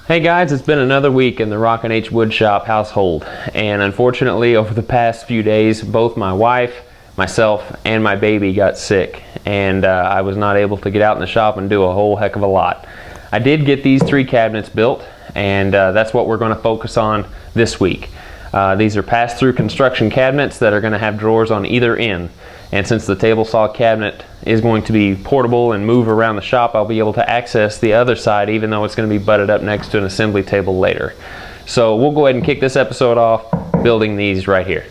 Hey guys, it's been another week in the Rockin' H Woodshop household, and unfortunately over the past few days both my wife, myself, and my baby got sick, and I was not able to get out in the shop and do a whole heck of a lot. I did get these 3 cabinets built, and that's what we're going to focus on this week. These are pass-through construction cabinets that are going to have drawers on either end. And since the table saw cabinet is going to be portable and move around the shop, I'll be able to access the other side even though it's going to be butted up next to an assembly table later. So we'll go ahead and kick this episode off building these right here.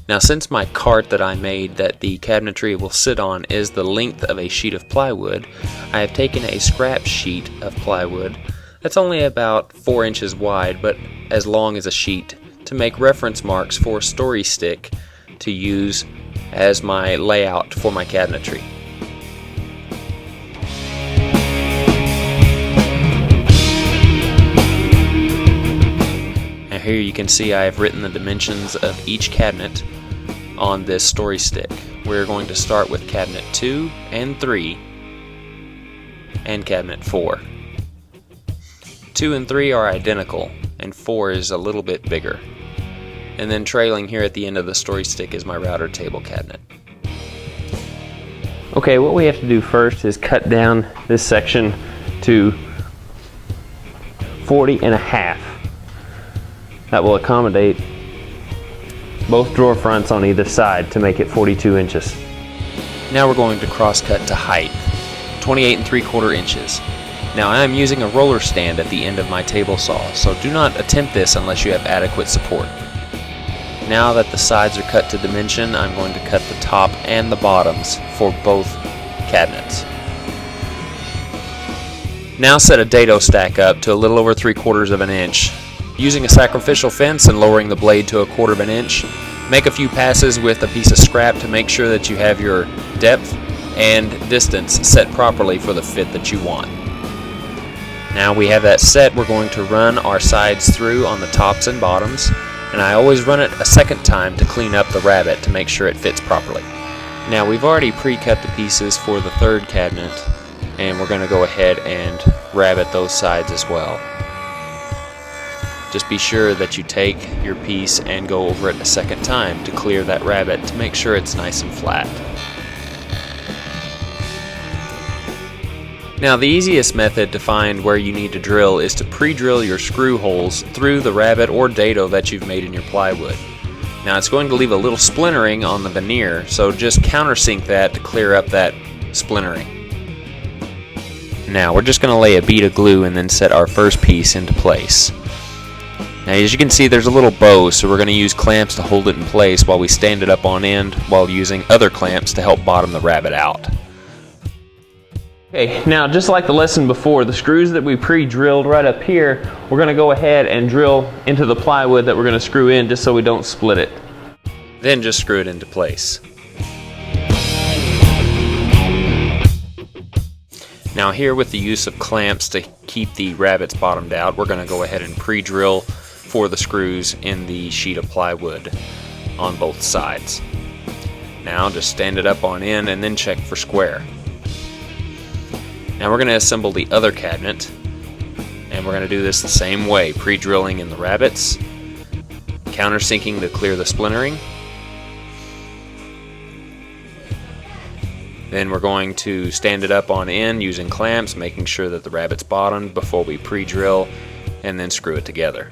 Now, since my cart that I made that the cabinetry will sit on is the length of a sheet of plywood, I have taken a scrap sheet of plywood that's only about 4 inches wide but as long as a sheet to make reference marks for a story stick to use as my layout for my cabinetry. Now here you can see I have written the dimensions of each cabinet on this story stick. We're going to start with cabinet 2 and 3 and cabinet 4. 2 and 3 are identical and 4 is a little bit bigger. And then trailing here at the end of the story stick is my router table cabinet. Okay, what we have to do first is cut down this section to 40.5. That will accommodate both drawer fronts on either side to make it 42 inches. Now we're going to cross cut to height, 28 3/4 inches. Now I am using a roller stand at the end of my table saw, so do not attempt this unless you have adequate support. Now that the sides are cut to dimension, I'm going to cut the top and the bottoms for both cabinets. Now set a dado stack up to a little over 3/4 of an inch. Using a sacrificial fence and lowering the blade to 1/4 of an inch, make a few passes with a piece of scrap to make sure that you have your depth and distance set properly for the fit that you want. Now we have that set, we're going to run our sides through on the tops and bottoms, and I always run it a second time to clean up the rabbet to make sure it fits properly. Now we've already pre-cut the pieces for the 3rd cabinet, and we're going to go ahead and rabbet those sides as well. Just be sure that you take your piece and go over it a second time to clear that rabbet to make sure it's nice and flat. Now the easiest method to find where you need to drill is to pre-drill your screw holes through the rabbet or dado that you've made in your plywood. Now it's going to leave a little splintering on the veneer, so just countersink that to clear up that splintering. Now we're just going to lay a bead of glue and then set our first piece into place. Now as you can see there's a little bow, so we're going to use clamps to hold it in place while we stand it up on end while using other clamps to help bottom the rabbet out. Okay, now just like the lesson before, the screws that we pre-drilled right up here, we're going to go ahead and drill into the plywood that we're going to screw in just so we don't split it. Then just screw it into place. Now here with the use of clamps to keep the rabbets bottomed out, we're going to go ahead and pre-drill for the screws in the sheet of plywood on both sides. Now just stand it up on end and then check for square. Now we're going to assemble the other cabinet, and we're going to do this the same way, pre-drilling in the rabbets, countersinking to clear the splintering. Then we're going to stand it up on end using clamps, making sure that the rabbet's bottomed before we pre-drill, and then screw it together.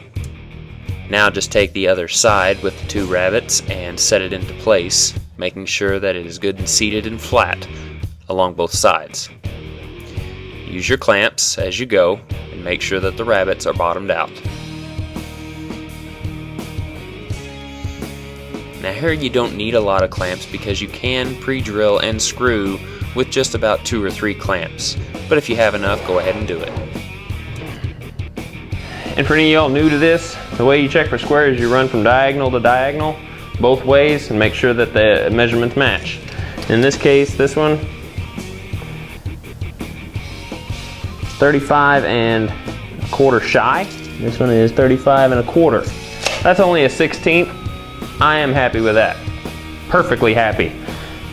Now just take the other side with the 2 rabbets and set it into place, making sure that it is good and seated and flat along both sides. Use your clamps as you go and make sure that the rabbets are bottomed out. Now here you don't need a lot of clamps because you can pre-drill and screw with just about 2 or 3 clamps, but if you have enough, go ahead and do it. And for any of y'all new to this, the way you check for square is you run from diagonal to diagonal both ways and make sure that the measurements match. In this case, this one 35 and quarter shy. This one is 35 1/4. That's only a 1/16. I am happy with that. Perfectly happy.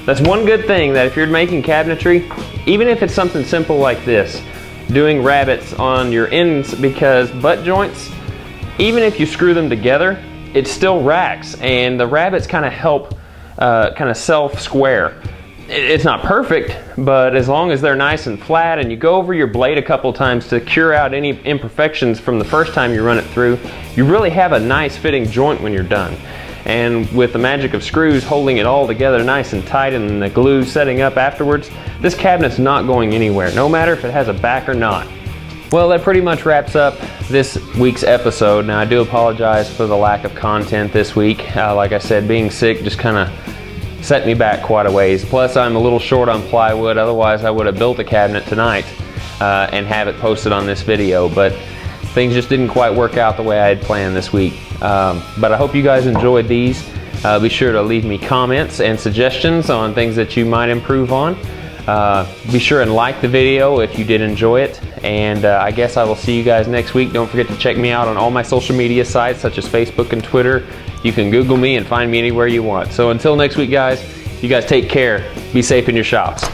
That's one good thing, that if you're making cabinetry, even if it's something simple like this, doing rabbets on your ends, because butt joints, even if you screw them together, it still racks, and the rabbets kind of help kind of self-square. It's not perfect, but as long as they're nice and flat and you go over your blade a couple times to cure out any imperfections from the first time you run it through, you really have a nice fitting joint when you're done. And with the magic of screws holding it all together nice and tight and the glue setting up afterwards, this cabinet's not going anywhere, no matter if it has a back or not. Well, that pretty much wraps up this week's episode. Now, I do apologize for the lack of content this week. Like I said, being sick just kind of set me back quite a ways. Plus, I'm a little short on plywood. Otherwise, I would have built a cabinet tonight and have it posted on this video. But things just didn't quite work out the way I had planned this week. But I hope you guys enjoyed these. Be sure to leave me comments and suggestions on things that you might improve on. Be sure and like the video if you did enjoy it. And I guess I will see you guys next week. Don't forget to check me out on all my social media sites, such as Facebook and Twitter. You can Google me and find me anywhere you want. So until next week, guys, you guys take care. Be safe in your shops.